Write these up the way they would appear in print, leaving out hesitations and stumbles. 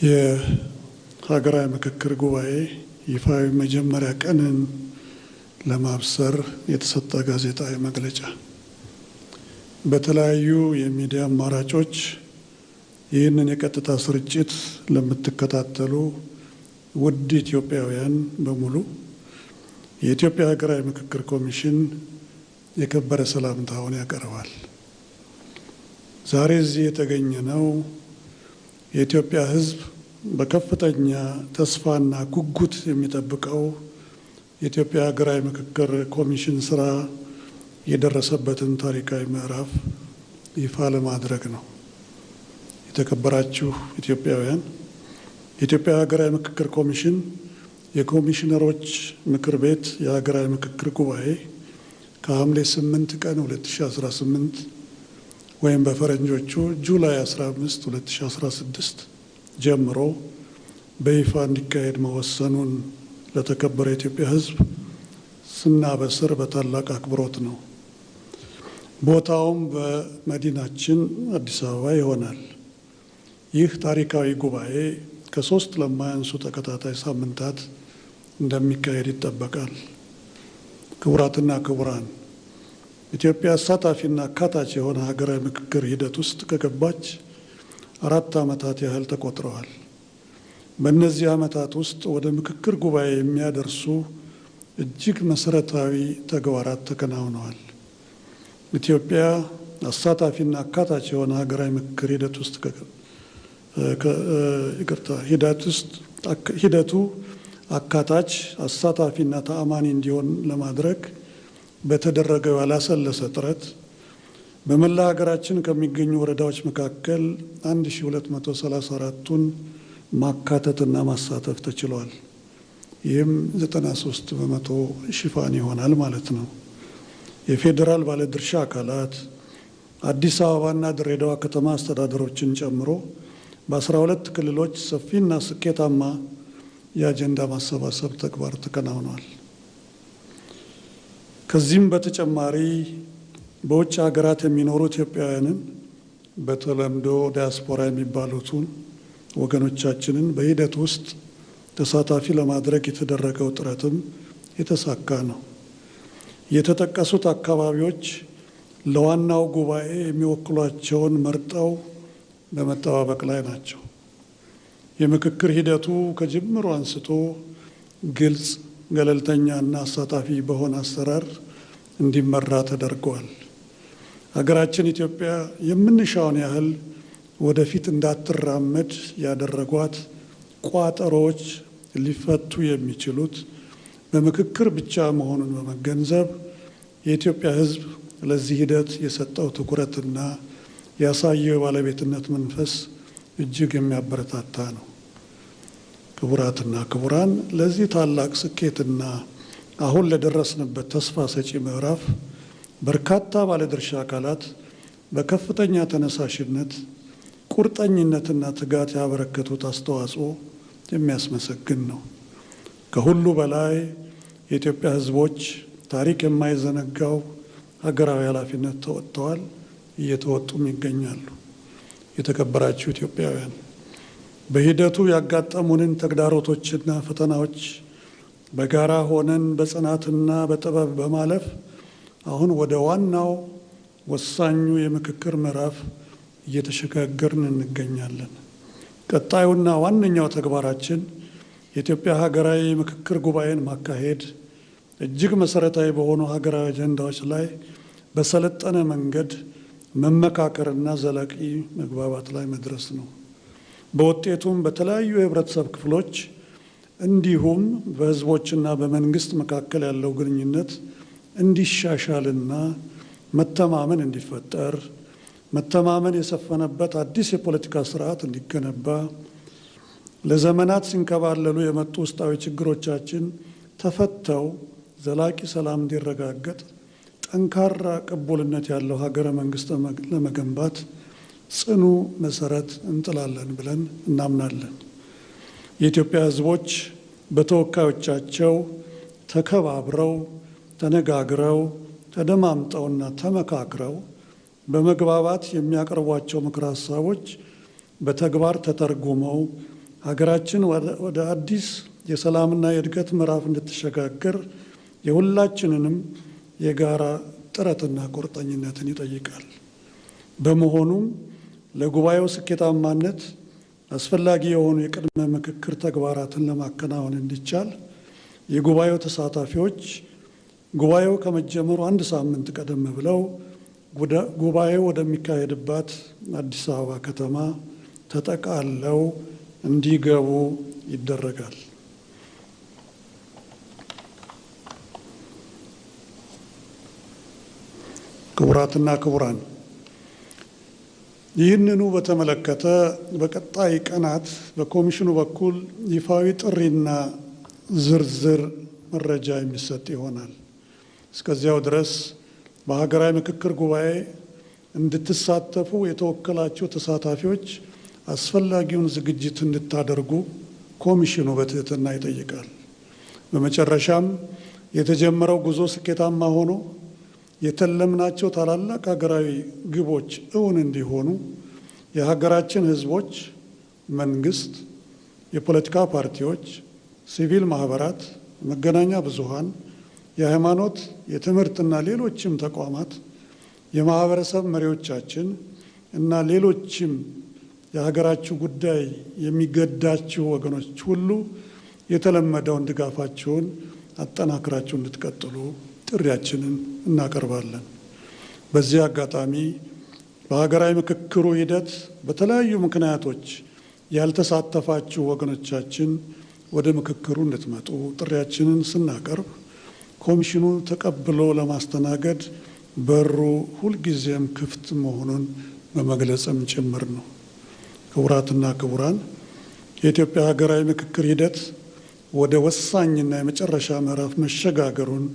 የሀገራዊ ምክክር ጉባኤ ይፋዊ መጀመሪያ ቀንን ለማብሰር የተሰጠ ጋዜጣዊ መግለጫ። በተለያዩ የሚዲያ አማራጮች ይህንን የቀጥታ ስርጭት ለምትከታተሉ ውድ ኢትዮጵያውያን በሙሉ የኢትዮጵያ ሀገራዊ ምክክር ኮሚሽን የከበረ ሰላምታውን ያቀርባል። ዛሬ እዚህ የተገኘነው የኢትዮጵያ ሕዝብ በከፍተኛ ተስፋና ጉጉት የሚጠብቀው የኢትዮጵያ ሀገራዊ ምክክር ኮሚሽን ስራ የደረሰበትን ታሪካዊ ምዕራፍ ይፋ ለማድረግ ነው። የተከበራችሁ ኢትዮጵያውያን፣ የኢትዮጵያ ሀገራዊ ምክክር ኮሚሽን የኮሚሽነሮች ምክር ቤት የሀገራዊ ምክክር ጉባኤ ከሐምሌ 8 ቀን 2018 ወይም በፈረንጆቹ ጁላይ 15 2016 ጀምሮ በይፋ እንዲካሄድ መወሰኑን ለተከበረ የኢትዮጵያ ሕዝብ ስናበስር በታላቅ አክብሮት ነው። ቦታውም በመዲናችን አዲስ አበባ ይሆናል። ይህ ታሪካዊ ጉባኤ ከ3 ለማያንሱ ተከታታይ ሳምንታት እንደሚካሄድ ይጠበቃል። ክቡራትና ክቡራን፣ ኢትዮጵያ አሳታፊና አካታች የሆነ ሀገራዊ ምክክር ሂደት ውስጥ ከገባች 4 ዓመታት ያህል ተቆጥረዋል። በእነዚህ ዓመታት ውስጥ ወደ ምክክር ጉባኤ የሚያደርሱ እጅግ መሰረታዊ ተግባራት ተከናውነዋል። ኢትዮጵያ አሳታፊና አካታች የሆነ ሀገራዊ ምክክር ሂደቱ አካታች፣ አሳታፊና ተአማኒ እንዲሆን ለማድረግ በተደረገው ያላሰለሰ ጥረት በመላ ሀገራችን ከሚገኙ ወረዳዎች መካከል 1234ቱን ማካተትና ማሳተፍ ተችሏል። ይህም 93 በመቶ ሽፋን ይሆናል ማለት ነው። የፌዴራል ባለድርሻ አካላት አዲስ አበባና ድሬዳዋ ከተማ አስተዳደሮችን ጨምሮ በ12 ክልሎች ሰፊና ስኬታማ የአጀንዳ ማሰባሰብ ተግባር ተከናውኗል። ከዚህም በተጨማሪ በውጭ ሀገራት የሚኖሩ ኢትዮጵያውያንን በተለምዶ ዲያስፖራ የሚባሉትን ወገኖቻችንን በሂደት ውስጥ ተሳታፊ ለማድረግ የተደረገው ጥረትም የተሳካ ነው። የተጠቀሱት አካባቢዎች ለዋናው ጉባኤ የሚወክሏቸውን መርጠው በመጠባበቅ ላይ ናቸው። የምክክር ሂደቱ ከጅምሩ አንስቶ ግልጽ፣ ገለልተኛና አሳታፊ በሆነ አሰራር እንዲመራ ተደርጓል። ሀገራችን ኢትዮጵያ የምንሻውን ያህል ወደፊት እንዳትራመድ ያደረጓት ቋጠሮዎች ሊፈቱ የሚችሉት በምክክር ብቻ መሆኑን በመገንዘብ የኢትዮጵያ ሕዝብ ለዚህ ሂደት የሰጠው ትኩረትና ያሳየው የባለቤትነት መንፈስ እጅግ የሚያበረታታ ነው። ክቡራትና ክቡራን፣ ለዚህ ታላቅ ስኬትና አሁን ለደረስንበት ተስፋ ሰጪ ምዕራፍ በርካታ ባለድርሻ አካላት በከፍተኛ ተነሳሽነት፣ ቁርጠኝነትና ትጋት ያበረከቱት አስተዋጽኦ የሚያስመሰግን ነው። ከሁሉ በላይ የኢትዮጵያ ሕዝቦች ታሪክ የማይዘነጋው ሀገራዊ ኃላፊነት ተወጥተዋል፣ እየተወጡም ይገኛሉ። የተከበራችሁ ኢትዮጵያውያን፣ በሂደቱ ያጋጠሙንን ተግዳሮቶችና ፈተናዎች በጋራ ሆነን በጽናትና በጥበብ በማለፍ አሁን ወደ ዋናው ወሳኙ የምክክር ምዕራፍ እየተሸጋገርን እንገኛለን። ቀጣዩና ዋነኛው ተግባራችን የኢትዮጵያ ሀገራዊ ምክክር ጉባኤን ማካሄድ፣ እጅግ መሰረታዊ በሆኑ ሀገራዊ አጀንዳዎች ላይ በሰለጠነ መንገድ መመካከርና ዘላቂ መግባባት ላይ መድረስ ነው። በውጤቱም በተለያዩ የህብረተሰብ ክፍሎች እንዲሁም በህዝቦችና በመንግስት መካከል ያለው ግንኙነት እንዲሻሻልና መተማመን እንዲፈጠር፣ መተማመን የሰፈነበት አዲስ የፖለቲካ ስርዓት እንዲገነባ፣ ለዘመናት ሲንከባለሉ የመጡ ውስጣዊ ችግሮቻችን ተፈተው ዘላቂ ሰላም እንዲረጋገጥ፣ ጠንካራ ቅቡልነት ያለው ሀገረ መንግስት ለመገንባት ጽኑ መሰረት እንጥላለን ብለን እናምናለን። የኢትዮጵያ ህዝቦች በተወካዮቻቸው ተከባብረው፣ ተነጋግረው፣ ተደማምጠውና ተመካክረው በመግባባት የሚያቀርቧቸው ምክረ ሀሳቦች በተግባር ተተርጉመው ሀገራችን ወደ አዲስ የሰላምና የእድገት ምዕራፍ እንድትሸጋገር የሁላችንንም የጋራ ጥረትና ቁርጠኝነትን ይጠይቃል። በመሆኑም ለጉባኤው ስኬታማነት አስፈላጊ የሆኑ የቅድመ ምክክር ተግባራትን ለማከናወን እንዲቻል የጉባኤው ተሳታፊዎች ጉባኤው ከመጀመሩ አንድ ሳምንት ቀደም ብለው ጉባኤው ወደሚካሄድባት አዲስ አበባ ከተማ ተጠቃለው እንዲገቡ ይደረጋል። ክቡራትና ክቡራን፣ ይህንኑ በተመለከተ በቀጣይ ቀናት በኮሚሽኑ በኩል ይፋዊ ጥሪና ዝርዝር መረጃ የሚሰጥ ይሆናል። እስከዚያው ድረስ በሀገራዊ ምክክር ጉባኤ እንድትሳተፉ የተወከላችሁ ተሳታፊዎች አስፈላጊውን ዝግጅት እንድታደርጉ ኮሚሽኑ በትህትና ይጠይቃል። በመጨረሻም የተጀመረው ጉዞ ስኬታማ ሆኖ የተለምናቸው ታላላቅ ሀገራዊ ግቦች እውን እንዲሆኑ የሀገራችን ሕዝቦች፣ መንግስት፣ የፖለቲካ ፓርቲዎች፣ ሲቪል ማህበራት፣ መገናኛ ብዙሃን፣ የሃይማኖት፣ የትምህርትና ሌሎችም ተቋማት፣ የማህበረሰብ መሪዎቻችን እና ሌሎችም የሀገራችሁ ጉዳይ የሚገዳችሁ ወገኖች ሁሉ የተለመደውን ድጋፋችሁን አጠናክራችሁ እንድትቀጥሉ ጥሪያችንን እናቀርባለን። በዚህ አጋጣሚ በሀገራዊ ምክክሩ ሂደት በተለያዩ ምክንያቶች ያልተሳተፋችሁ ወገኖቻችን ወደ ምክክሩ እንድትመጡ ጥሪያችንን ስናቀርብ ኮሚሽኑ ተቀብሎ ለማስተናገድ በሩ ሁልጊዜም ክፍት መሆኑን በመግለጽም ጭምር ነው። ክቡራትና ክቡራን፣ የኢትዮጵያ ሀገራዊ ምክክር ሂደት ወደ ወሳኝና የመጨረሻ ምዕራፍ መሸጋገሩን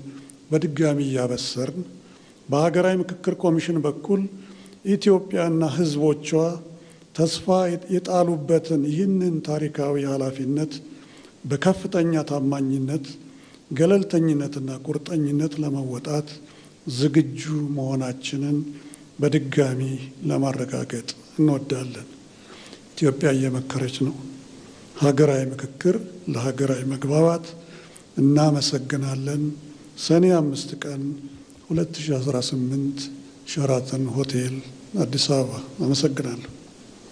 በድጋሚ እያበሰርን በሀገራዊ ምክክር ኮሚሽን በኩል ኢትዮጵያና ሕዝቦቿ ተስፋ የጣሉበትን ይህንን ታሪካዊ ኃላፊነት በከፍተኛ ታማኝነት፣ ገለልተኝነትና ቁርጠኝነት ለመወጣት ዝግጁ መሆናችንን በድጋሚ ለማረጋገጥ እንወዳለን። ኢትዮጵያ እየመከረች ነው። ሀገራዊ ምክክር ለሀገራዊ መግባባት። እናመሰግናለን። ሰኔ 5 ቀን 2018 ሸራተን ሆቴል አዲስ አበባ። አመሰግናለሁ።